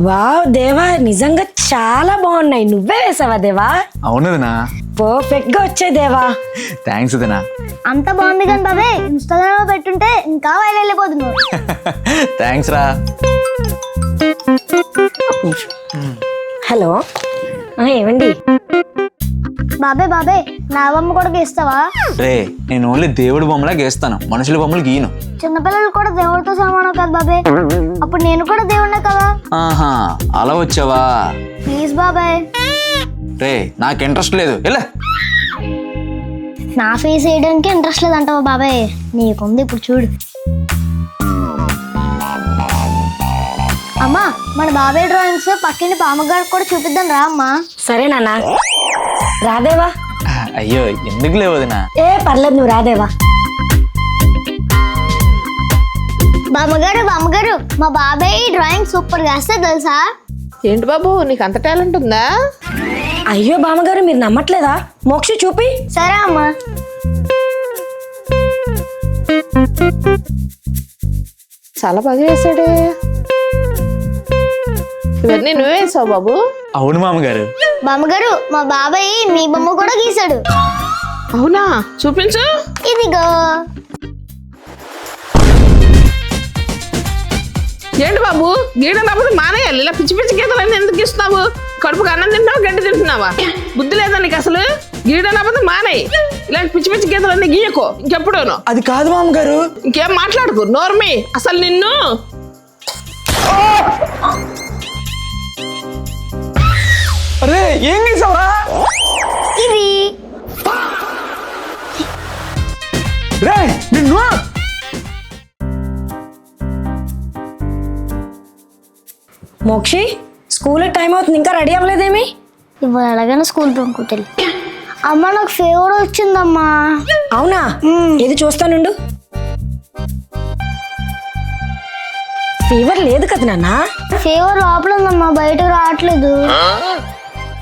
Wow దేవా, నిజంగా చాలా బాగున్నాయి. నువ్వే వేసావా దేవా? అవును వదినా. పర్ఫెక్ట్ గా వచ్చాయి దేవా. థ్యాంక్స్ వదినా. అంత బాగుంది కానీ బాబాయ్ ఇన్స్టాగ్రామ్ లో పెట్టుంటే ఇంకా వైరల్ వెళ్ళిపోతున్నావు. థ్యాంక్స్ రా. హలో, ఏమండి? బాబాయ్ బాబాయ్ నా బొమ్మ కూడా గీస్తావా? రే, నేను ఓన్లీ దేవుడి బొమ్మలా గీస్తాను, మనుషుల బొమ్మలు గీయను. చిన్నపిల్లలు కూడా దేవుడితో సమానం కదా బాబాయ్, అప్పుడు నేను కూడా దేవుడినే కదా. ఆహా, అలా వచ్చావా? ప్లీజ్ బాబాయ్. రే, నాకు ఇంట్రెస్ట్ లేదు. ఎలా నా ఫేస్ వేయడానికి ఇంట్రెస్ట్ లేదంటావా బాబాయ్? నీకుంది, ఇప్పుడు చూడు. అమ్మా, మన బాబాయ్ డ్రాయింగ్స్ పక్కింటి పామగారికి కూడా చూపిద్దాం రా అమ్మా. సరే నాన్న, రాదేవా? అయ్యో, ఎందుకు లేవు వదినా? ఏ పర్లేదు, నువ్వు రాదేవా. బామ్మగారు బామ్మగారు, మా బాబాయ్ డ్రాయింగ్ సూపర్ గా వేస్తే తెలుసా? ఏంటి బాబు, నీకు అంత టాలెంట్ ఉందా? అయ్యో బామ్మగారు, మీరు నమ్మట్లేదా? మోక్షి చూపి. సరే అమ్మా. చాలా బాగా వేసాడే. ఇవన్నీ నువ్వే వేసావు బాబు? అవును మామగారు. బామ్మగారు, మా బాబాయ్ మీ బొమ్మ కూడా గీసాడు. అవునా? చూపించు. ఇదిగో. ఏంటి బాబు, గీడనప్పుడు మానేయాలి. ఇలా పిచ్చి పిచ్చి గీతలన్నీ ఎందుకు ఇస్తున్నావు? కడుపుకి అన్నం తింటావా, గడ్డి తింటున్నావా? బుద్ధి లేదా నీకు అసలు? గీడనప్పుడు మానేయి. ఇలాంటి పిచ్చి పిచ్చి గీతలన్నీ గీయకు ఇంకెప్పుడూను. అది కాదు మామగారు. ఇంకేం మాట్లాడుకు, నోర్మి. అసలు నిన్ను అరే, ఏం గీసావరా? ఇది రే, నిన్ను. మోక్షి, స్కూల్ టైం అవుతుంది, ఇంకా రెడీ అవ్వలేదేమి? ఇవాళ ఎలాగైనా స్కూల్ పంపుతాను. అమ్మ, నాకు ఫేవర్ వచ్చిందమ్మా. అవునా? ఇది చూస్తానుండు. ఫీవర్ లేదు కదా నాన్న? ఫేవర్ లోపల ఉందమ్మా, బయటకు రావట్లేదు.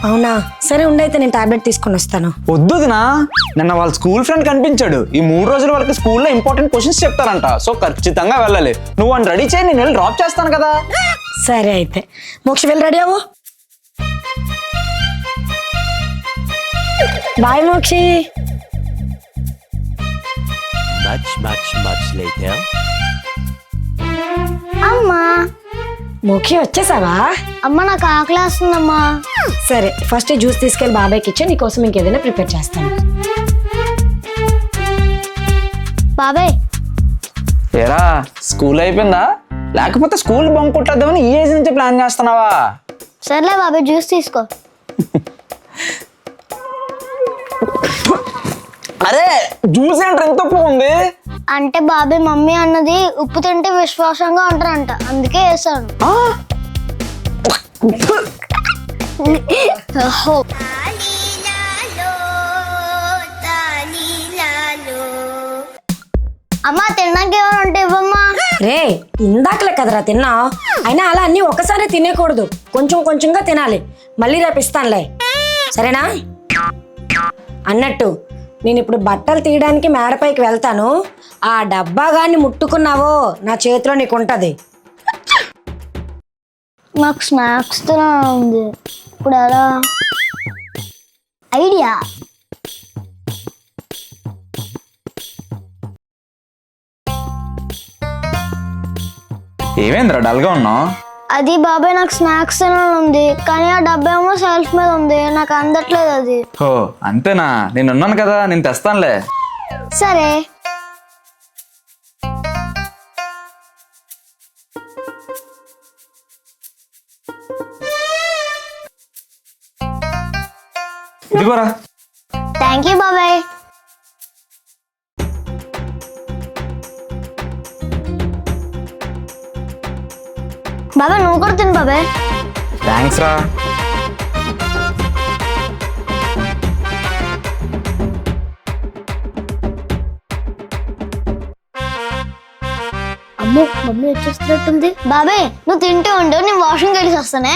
అవునా? సరే ఉండైతే నేను టాబ్లెట్ తీసుకొని వస్తాను. వద్దు వదినా, నిన్న వాళ్ళ స్కూల్ ఫ్రెండ్ కనిపించాడు. ఈ 3 రోజుల వరకు స్కూల్లో ఇంపార్టెంట్ క్వశ్చన్స్ చెప్తారంట, సో ఖచ్చితంగా వెళ్ళాలి. నువ్వు అని రెడీ చేయి, నేను వెళ్ళి డ్రాప్ చేస్తాను కదా. సరే అయితే మోక్షి, వెళ్ళి రెడీ అవ్వు. బాయ్ మోక్షి. Much later. అమ్మా, మోక్షి వచ్చేసావా? అమ్మ నాకు ఆకలి వేస్తుందమ్మా. సరే, ఫస్ట్ జ్యూస్ తీసుకెళ్ళి బాబాయ్కి ఇచ్చే, నీకోసం ఇంకేదైనా ప్రిపేర్ చేస్తాను. బాబాయ్, ఏరా, స్కూల్ అయిపోయిందా? లేకపోతే స్కూల్ బంక్ కొట్టేద్దామని ఈ ఏజ్ నుంచి ప్లాన్ చేస్తున్నావా? సర్లే బాబాయ్, జ్యూస్ తీసుకో. అరే, జ్యూస్ ఏంటి ఎంత ఉప్పు ఉంది? అంటే బాబాయ్ మమ్మీ అన్నది ఉప్పు తింటే విశ్వాసంగా ఉంటారంట, అందుకే వేసాను. ఓహో. అమ్మా, తినడానికి ఏమైనా ఉంటే ఇవ్వమ్మా. రే, ఇందాకలే కదరా తిన్నావు, అయినా అలా అన్ని ఒక్కసారి తినేకూడదు, కొంచెం కొంచెంగా తినాలి. మళ్ళీ రేపు ఇస్తానులే, సరేనా? అన్నట్టు నేను ఇప్పుడు బట్టలు తీయడానికి మేడపైకి వెళ్తాను. ఆ డబ్బా గాని ముట్టుకున్నావో నా చేతిలో నీకు ఉంటది. నాకు స్నాక్స్ ఉంది, ఇప్పుడు ఎలా? ఐడియా. ఏమేంద్రా డల్ గా ఉన్నావు? అది బాబాయ్, నాకు స్నాక్స్ ఉంది, కానీ ఆ డబ్బా ఏమో సెల్ఫ్ మీద ఉంది, నాకు అందట్లేదు అది. హో, అంతేనా? నేను ఉన్నాను కదా, నేను తెస్తానులే. సరే. ఇదిగోరా. థ్యాంక్ యూ బాబాయ్. బాబాయ్, నువ్వు కూడా తిను బాబాయ్. థ్యాంక్స్ రా. అమ్మో, మమ్మీ వచ్చేస్తున్నట్టుంది. బాబాయ్, నువ్వు తింటూ ఉండు, నేను వాషింగ్ వెళ్ళి వస్తానే.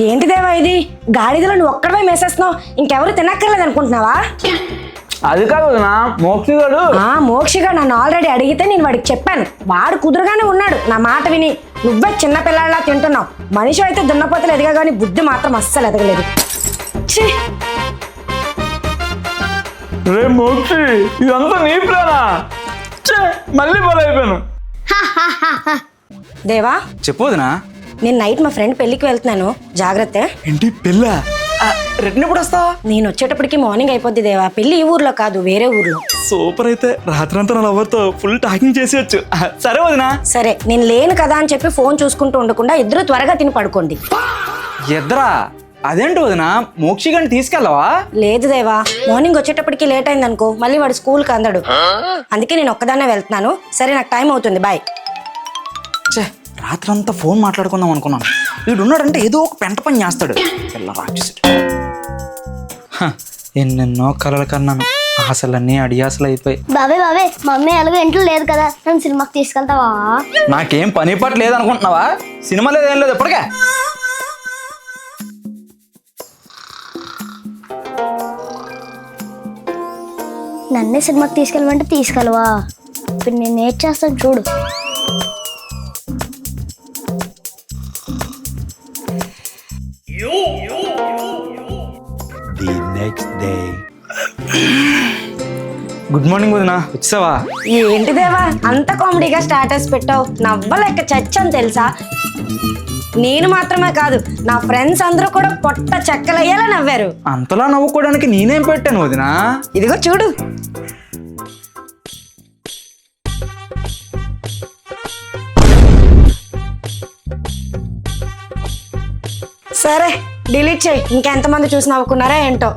ఏంటి దేవా ఇది? గాడిదలో నువ్వు ఒక్కడవే మేసేస్తున్నావు, ఇంకెవరు తినక్కర్లేదు అనుకుంటున్నావా? అది కాదు వదినా, మోక్షి గారు మోక్షిగా నన్ను ఆల్రెడీ అడిగితే నేను వాడికి చెప్పాను. వాడు కుదురుగానే ఉన్నాడు నా మాట విని. నువ్వే చిన్న పిల్లలా తింటున్నావు. మనిషి అయితే దున్నపోతలు ఎదిగా కానీ బుద్ధి మాత్రం అస్సలు ఎదగలేదు. ఛీ! రే మోక్షి, ఇదంతా నీ ప్లానా? మళ్ళీ అయిపోయాను. దేవా, చెప్పు వదినా. నేను నైట్ మా ఫ్రెండ్ పెళ్లికి వెళ్తున్నాను, జాగ్రత్త. ఏంటి పెళ్ళ? రిటర్న్ ఎప్పుడు వస్తావా? నేను వచ్చేటప్పటికి మార్నింగ్ అయిపోద్ది దేవా. పెళ్లి ఈ ఊర్లో కాదు, వేరే ఊర్లో. సూపర్. అయితే రాత్రంతా నా లవర్తో ఫుల్ టాకింగ్ చేసేయచ్చు. సరే వదినా. సరే, నేను లేను కదా అని చెప్పి ఫోన్ చూసుకుంటూ ఉండకుండా ఇద్దరు త్వరగా తిని పడుకోండి. ఎద్దరా? అదేంటి వదినా, మోక్షి గారిని తీసుకెళ్ళవా? లేదు దేవా, మార్నింగ్ వచ్చేటప్పటికి లేట్ అయింది అనుకో, మళ్ళీ వాడు స్కూల్కి అందడు. అందుకే నేను ఒక్కదాన్నే వెళ్తున్నాను. సరే, నాకు టైం అవుతుంది, బాయ్. రాత్రంతా ఫోన్ మాట్లాడుకుందాం అనుకున్నాను. వీడు ఉన్నాడంటే ఏదో ఒక పెంట పని చేస్తాడు. పిల్ల రాక్షసుడు. ఎన్నెన్నో కలలు కన్నాను, ఆశలన్నీ అడియాసలు అయిపోయి. బాబే మమ్మీ ఎలాగో ఇంట్లో లేదు కదా, నన్ను సినిమాకి తీసుకెళ్తావా? నాకేం పని పాటు లేదనుకుంటున్నావా? సినిమా లేదేం లేదు ఎప్పటికే. నన్నే సినిమాకి తీసుకెళ్ళమంటే తీసుకెళ్ళవా? ఇప్పుడు నేను ఏం చేస్తాను చూడు. The next day. Good morning వదినా, వచ్చావా? ఏంటి దేవా అంత కామెడీగా స్టాటస్ పెట్టావు? నవ్వలేక చచ్చాను తెలుసా. నేను మాత్రమే కాదు, నా ఫ్రెండ్స్ అందరూ కూడా పొట్ట చెక్కలయ్యేలా నవ్వారు. అంతలా నవ్వుకోవడానికి నేనేం పెట్టాను వదినా? ఇదిగో చూడు. సరే, డిలీట్ చేయి. ఇంకెంతమంది చూసి నవ్వుకున్నారా ఏంటో.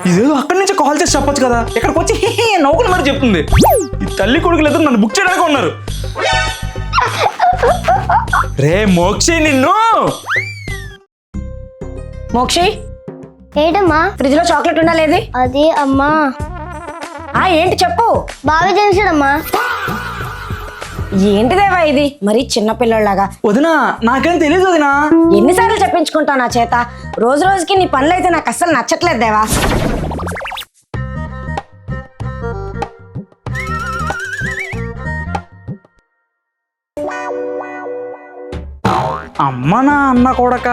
ఇదేదో అక్కడి నుంచి కాల్ చేసి చెప్పొచ్చు కదా, ఇక్కడికి వచ్చి నవ్వుకుని మరి చెప్తుంది. ఈ తల్లి కొడుకులు ఎదురు నన్ను బుక్ చేయడానికి ఉన్నారు. రే మోక్షి, నిన్ను. మోక్షి, ఏంటమ్మా? ఫ్రిడ్జ్ లో చాక్లెట్ ఉండాలేది? అది అమ్మా. ఏంటి చెప్పు. బాగా చేసాడమ్మా. ఏంటి దేవా ఇది మరి చిన్న పిల్లలాగా? వదినా, నాకేం తెలియదు వదినా. ఎన్నిసార్లు చెప్పించుకుంటావు నా చేత? రోజు రోజుకి నీ పనులైతే నాకు అస్సలు నచ్చట్లేదు దేవా. అమ్మ నా అన్న కొడక,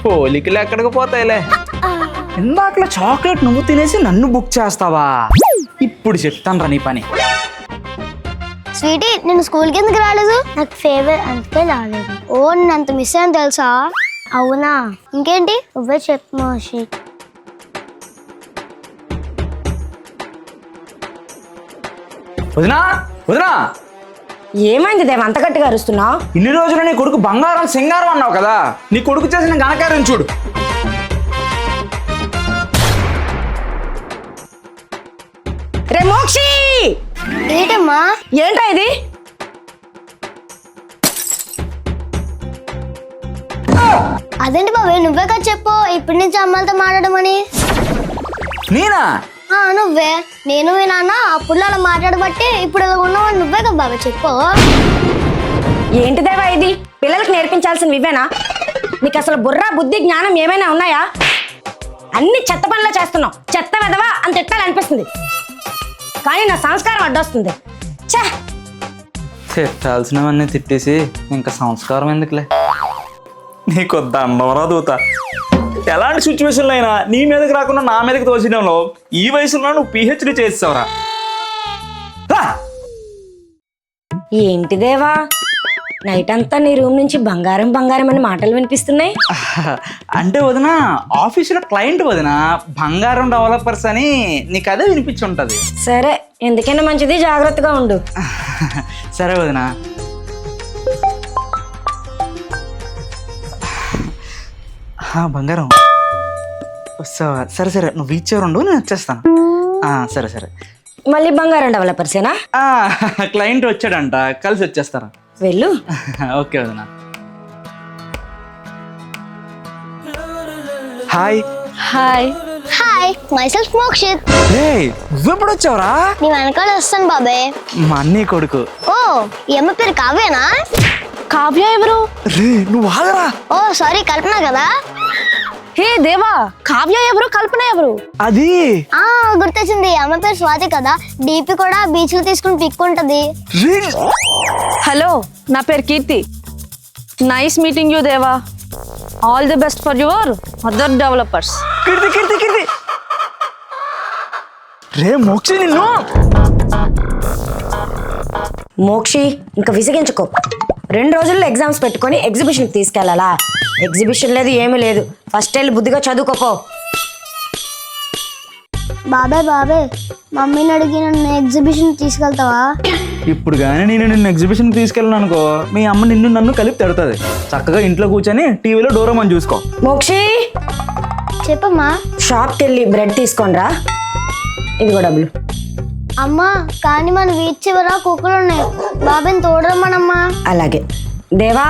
పోలికలు ఎక్కడికి పోతాయిలే. ఇందాకలా చాక్లెట్ నువ్వు తినేసి నన్ను బుక్ చేస్తావా? ఇప్పుడు చెప్తాను రా నీ పని. స్వీటీ, నేను స్కూల్కి ఎందుకు రాలేదు? నాకు ఫేవర్ అందుకే రాలేదు. ఓ, నేను అంత మిస్ అయ్యాను తెలుసా? అవునా? ఇంకేంటి, నువ్వే చెప్పు మోషి. వదినా వదినా, ఏమైంది దేవ అంత గట్టిగా అరుస్తున్నావు? ఇన్ని రోజులు నీ కొడుకు బంగారం సింగారం అన్నావు కదా, నీ కొడుకు చేసిన ఘనకార్యం చూడు. రే మోక్షి! ఏంటమ్మా? ఏంటా ఇది? అదేంటి బాబే, నువ్వే కదా చెప్పు ఇప్పటి నుంచి అమ్మాలతో మాట్లాడమని. నేనా? నువ్వే. నేను మీ నాన్న అప్పుడు అలా మాట్లాడబట్టి ఇప్పుడు అలా ఉన్నావు. నువ్వే కదా బాబా చెప్పు. ఏంటి దేవా ఇది? పిల్లలకు నేర్పించాల్సిన ఇవేనా? నీకు అసలు బుర్ర బుద్ధి జ్ఞానం ఏమైనా ఉన్నాయా? అన్ని చెత్త పనులు చేస్తున్నావు. చెత్త వెదవా అని తిట్టాలనిపిస్తుంది, కానీ నా సంస్కారం అడ్డొస్తుంది. ఛే! తిట్టాల్సినవన్నీ తిట్టేసి ఇంకా సంస్కారం ఎందుకులే. నీకు దండవరా దూత. ఎలాంటి సిచ్యువేషన్లో అయినా నీ మీదకి రాకుండా నా మీదకి తోచడంలో ఈ వయసులో నువ్వు పిహెచ్డి చేస్తావురా. ఏంటి దేవా నైట్ అంతా నీ రూమ్ నుంచి బంగారం బంగారం అని మాటలు వినిపిస్తున్నాయి? అంటే వదినా, ఆఫీసులో క్లయింట్ వదినా బంగారం డెవలపర్స్ అని నీకు అదే వినిపించి ఉంటది. సరే, ఎందుకైనా మంచిది, జాగ్రత్తగా ఉండు. సరే వదినా. బంగారం వస్తావా? సరే సరే, నువ్వు ఇచ్చేవారు నేను వచ్చేస్తాను. సరే సరే. మళ్ళీ బంగారం డెవలపర్సేనా? క్లయింట్ వచ్చాడంట, కలిసి వచ్చేస్తారా? వెళ్ళు. ఓకే వదినా. Hi. Hi. Hi, myself Mokshith. నువ్వెప్పుడు వచ్చావురా? నీ వెనకాల వస్తాను బాబాయ్. మా అన్నయ్య కొడుకు. ఓ, ఈ అమ్మ పేరు కావ్యనా? కావ్య ఎవరు? రే నువ్వు ఆగరా. ఓ సారీ, కల్పన కదా. హే దేవా, కావ్య ఎవరు, కల్పన ఎవరు? అది ఆ గుర్తొచ్చింది, అమ్మ పేరు స్వాతి కదా. డీపీ కూడా బీచ్ లో తీసుకుని పిక్కుంటది. హలో, నా పేరు Keerthi. Nice meeting you Deva. All the best for your other developers. Keerthi Keerthi Keerthi రే మోక్షి నిన్ను. మోక్షి, ఇంకా విసిగించుకో. 2 రోజుల్లో ఎగ్జామ్స్ పెట్టుకొని ఎగ్జిబిషన్కి తీసుకెళ్లాలా? ఎగ్జిబిషన్ లేదు, ఏమీ లేదు. ఫస్ట్ వెళ్ళి బుద్ధిగా చదువుకోపో. బాబాయ్ మమ్మీని అడిగి నన్ను ఎగ్జిబిషన్ తీసుకెళ్తావా? ఇప్పుడు కానీ నేను నిన్ను ఎగ్జిబిషన్ తీసుకెళ్ళను అనుకో, మీ అమ్మ నిన్ను నన్ను కలిపి తిడుతుంది. చక్కగా ఇంట్లో కూర్చొని టీవీలో డోరేమాన్ చూసుకో. మోక్షి, చెప్పమ్మా. షాప్కి వెళ్ళి బ్రెడ్ తీసుకోనరా. ఇదిగో డబ్బులు. అమ్మా, కానీ మన వీధి చివర కుక్కలు ఉన్నాయి, బాబాయ్ని తోడరమ్మనమ్మా. అలాగే. దేవా,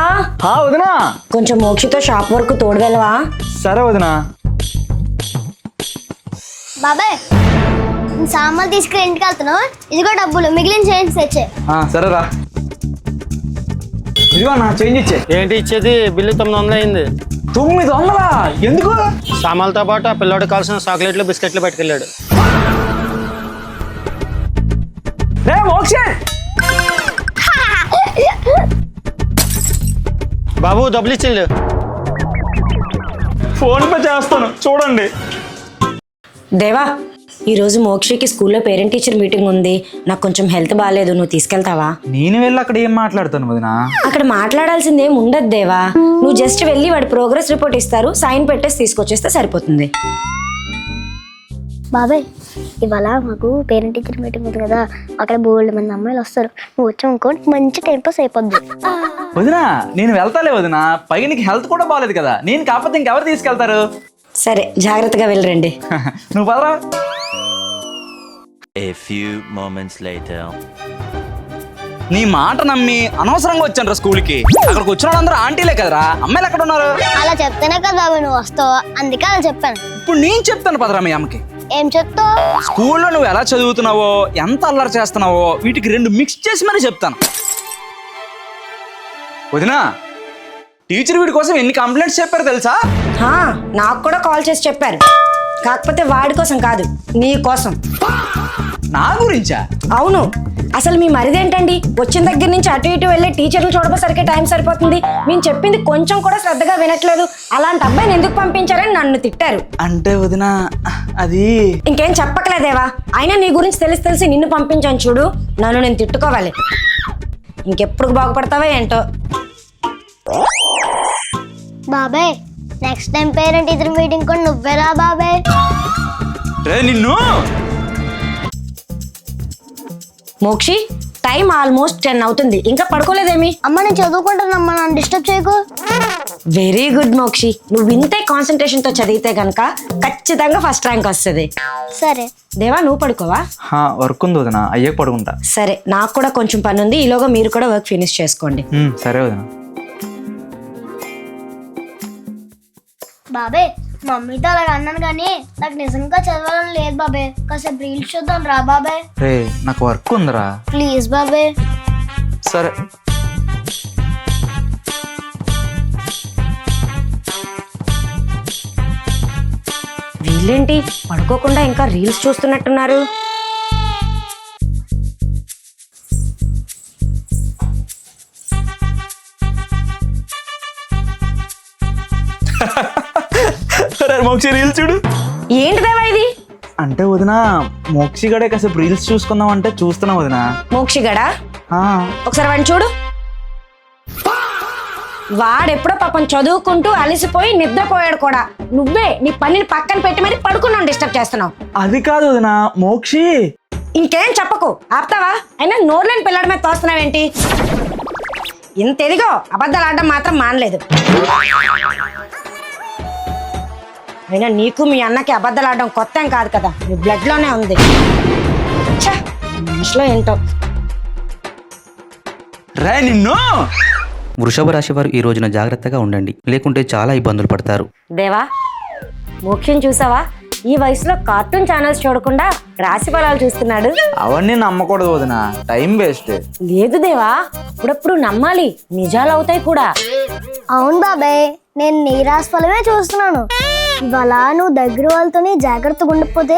వదినా, కొంచెం మోక్షితో షాప్ వరకు తోడు వెళ్ళవా? సరే వదినా. బాబాయ్, నేను సామాన్లు తీసుకుని ఇంటికి వెళ్తున్నావు. ఇదిగో డబ్బులు, మిగిలిన చేంజ్ తెచ్చే. సరేరా, ఇదిగో నా చేంజ్ ఇచ్చే. ఏంటి ఇచ్చేది? బిల్లు 900 అయింది. 900? ఎందుకు? సామాన్లతో పాటు ఆ పిల్లోడికి కావాల్సిన చాక్లెట్లు బిస్కెట్లు పట్టుకెళ్ళాడు. రే మోక్షే, బాబు డబ్బులు ఇచ్చిండు. ఫోన్ పే చేస్తాను చూడండి. దేవా, ఈరోజు మోక్షికి స్కూల్లో పేరెంట్ టీచర్ మీటింగ్ ఉంది. నాకు కొంచెం హెల్త్ బాగాలేదు, నువ్వు తీసుకెళ్తావా? నేను వెళ్ళి అక్కడ ఏం మాట్లాడతాను వదినా? అక్కడ మాట్లాడాల్సింది ఏం ఉండదు దేవా. నువ్వు జస్ట్ వెళ్ళి వాడి ప్రోగ్రెస్ రిపోర్ట్ ఇస్తారు, సైన్ పెట్టేసి తీసుకొచ్చేస్తే సరిపోతుంది. బాబాయ్, ఇవాళ మాకు పేరెంట్ టీచర్ మీటింగ్ ఉంది కదా, అక్కడ బోల్డ్ మంది అమ్మాయిలు వస్తారు. నువ్వు వచ్చావు అనుకో, మంచి టైం పాస్ అయిపోద్ది. వదినా, నేను వెళ్తాలే వదినా. పైగా నీకు హెల్త్ కూడా బాగాలేదు కదా, నేను కాకపోతే ఇంకెవరు తీసుకెళ్తారు? సరే, జాగ్రత్తగా వెళ్ళరండి. నువ్వు పదరా. A few moments later. నీ మాట నమ్మి అనవసరంగా వచ్చాను రా స్కూల్కి. అక్కడికి వచ్చిన వాళ్ళందరూ ఆంటీలే కదరా, అమ్మాయిలు ఎక్కడ ఉన్నారు? అలా చెప్తేనే కదా బాబాయ్ నువ్వు వస్తావు, అందుకే అలా చెప్పాను. ఇప్పుడు నేను చెప్తాను పదరా మీ అమ్మకి. ఏం చెప్తావు? స్కూల్లో నువ్వు ఎలా చదువుతున్నావో, ఎంత అల్లరి చేస్తున్నావో వీటికి 2 మిక్స్ చేసి మరీ చెప్తాను. వదినా, టీచర్ వీడి కోసం ఎన్ని కంప్లైంట్స్ చెప్పారు తెలుసా? నాకు కూడా కాల్ చేసి చెప్పారు. కాకపోతే వాడి కోసం కాదు, నీ కోసం. నా గురించా? అవును. అసలు మీ మరిదేంటండి, వచ్చిన దగ్గర నుంచి అటు ఇటు వెళ్ళి టీచర్లు చూడపోసరికి టైం సరిపోతుంది. మేము చెప్పింది కొంచెం కూడా శ్రద్ధగా వినట్లేదు. అలాంటి అబ్బాయిని ఎందుకు పంపించారని నన్ను తిట్టారు. అంటే వదినా, అది ఇంకేం చెప్పకలేదేవా. అయినా నీ గురించి తెలిసి నిన్ను పంపించాను చూడు, నన్ను నేను తిట్టుకోవాలి. ఇంకెప్పుడు బాగుపడతావో ఏంటో. బాబాయ్, next time parent teacher meeting కూడా నువ్వేరా బాబాయ్. నిన్ను. మోక్షి, టైం ఆల్మోస్ట్ 10 అవుతుంది, ఇంకా పడుకోలేదేమి? అమ్మ, నేను చదువుకుంటానమ్మా, నన్ను డిస్టర్బ్ చేయకు. వెరీ గుడ్ మోక్షి, నువ్వు ఇంతే కాన్సన్ట్రేషన్ తో చదివితే గనక ఖచ్చితంగా ఫస్ట్ ర్యాంక్ వస్తుంది. సరే దేవా, నువ్వు పడుకోవా? వర్క్ ఉంది వదినా, అయ్యాక పడుకుంటా. సరే, నాకు కూడా కొంచెం పని ఉంది, ఈలోగా మీరు కూడా వర్క్ ఫినిష్ చేసుకోండి. సరే వదినా. బాబాయ్, మమ్మీతో అలాగ అన్నాను కానీ నాకు నిజంగా చదవాలని లేదు బాబాయ్. కాసేపు రీల్స్ చూద్దాం రా బాబాయ్. రే, నాకు వర్క్ ఉందిరా. ప్లీజ్ బాబాయ్. సరే. వీళ్ళేంటి పడుకోకుండా ఇంకా రీల్స్ చూస్తున్నట్టున్నారు? మోక్షి రీల్స్ చూడు. ఏంటి దేవా ఇది? అంటే వదినా, మోక్షి గడే కాసేపు రీల్స్ చూసుకుందాం అంటే చూస్తున్నా వదినా. మోక్షిగడా? ఒకసారి వాడిని చూడు. వాడెప్పుడో పాపం చదువుకుంటూ అలసిపోయి నిద్రపోయాడు కూడా. నువ్వే నీ పనిని పక్కన పెట్టి మరి పడుకున్నావు, డిస్టర్బ్ చేస్తున్నావు. అది కాదు వదినా, మోక్షి. ఇంకేం చెప్పకు, ఆపుతావా? అయినా నోర్లేని పిల్లడి మీద తోస్తున్నావేంటి? ఇంత ఎదిగో అబద్ధాలు ఆడడం మాత్రం మానలేదు. అయినా నీకు మీ అన్నకి అబద్ధాలు ఆడడం కొత్త ఏం కాదు కదా, నీ బ్లడ్ లోనే ఉంది. మనుషులో ఏంటో. రే నిన్ను. వృషభ రాశి వారు ఈ రోజున జాగ్రత్తగా ఉండండి, లేకుంటే చాలా ఇబ్బందులు పడతారు. దేవా, మోక్షం చూసావా? ఈ వయసులో కార్టూన్ ఛానల్స్ చూడకుండా రాశి ఫలాలు చూస్తున్నాడు. అవన్నీ నమ్మకూడదు వదినా, టైం వేస్ట్. లేదు దేవా, అప్పుడప్పుడు నమ్మాలి, నిజాలు అవుతాయి కూడా. అవును బాబాయ్, నేను నీ రాశి ఫలమే చూస్తున్నాను. ఇవాళ నువ్వు దగ్గర వాళ్ళతోనే జాగ్రత్తగా ఉండకపోతే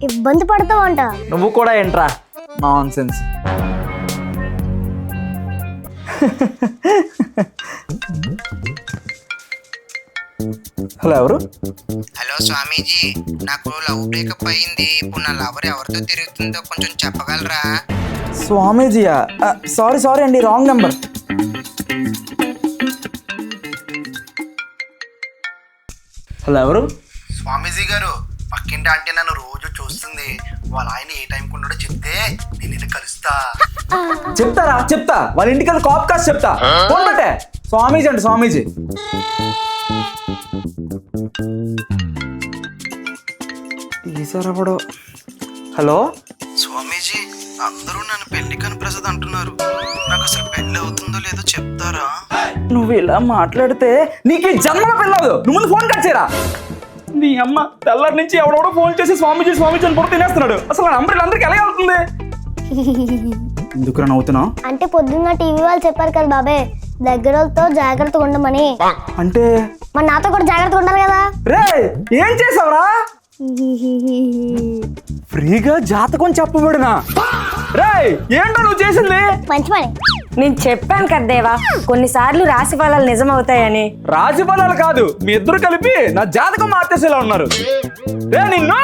ఇబ్బంది పడతావంట. నువ్వు కూడా ఏంట్రా నాన్ సెన్స్. హలో, ఎవరు? హలో స్వామీజీ, నాకు లవ్ బ్రేకప్ అయింది. ఇప్పుడు నా లవర్ ఎవరితో తిరుగుతుందో కొంచెం చెప్పగలరా? స్వామీజీయా? సారీ అండి, రాంగ్ నెంబర్. హలో, ఎవరు? స్వామీజీ గారు, పక్కింటి అంటే నన్ను రోజు చూస్తుంది. వాళ్ళ ఆయన ఏ టైంకి ఉన్నాడో చెప్తే నేను ఇది కలుస్తా. చెప్తా. వాళ్ళ ఇంటికి వెళ్ళి కాప్ కాస్ట్ చెప్తా. ఫోన్ పెట్టే. స్వామీజీ అండి, స్వామీజీ. తీసారప్పుడు. హలో స్వామీజీ, అందరూ నన్ను పెళ్లి కాని ప్రసాద్ అంటున్నారు. నాకు అసలు పెళ్లి అవుతుందో లేదో చెప్తారా? నువ్వు ఇలా మాట్లాడితే నీకు ఈ జన్మలో పెళ్ళదు. నువ్వు ముందు ఫోన్ కట్ చేయరా. నీ అమ్మ తెల్లారి నుంచి ఎవడెవడో ఫోన్ చేసి స్వామీజీ అని పొడి తినేస్తున్నాడు. అసలు నంబర్ అందరికి ఎలా అవుతుంది? ఎందుకురా నవ్వుతున్నావు? అంటే పొద్దున్న టీవీ వాళ్ళు చెప్పారు కదా బాబాయ్, దగ్గర వాళ్ళతో జాగ్రత్తగా ఉండమని. అంటే మరి నాతో కూడా జాగ్రత్తగా ఉండాలి కదా. రే, ఏం చేసావురా? ఫ్రీగా జాతకం చెప్పబడినా? రే, ఏంటో నువ్వు చేసింది? మంచి పని. నేను చెప్పాను కదా దేవా, కొన్నిసార్లు రాశి ఫలాలు నిజమవుతాయని. రాజు బలాలు కాదు, మీ ఇద్దరు కలిపి నా జాతకం మార్చేసేలా ఉన్నారు. రే నిన్ను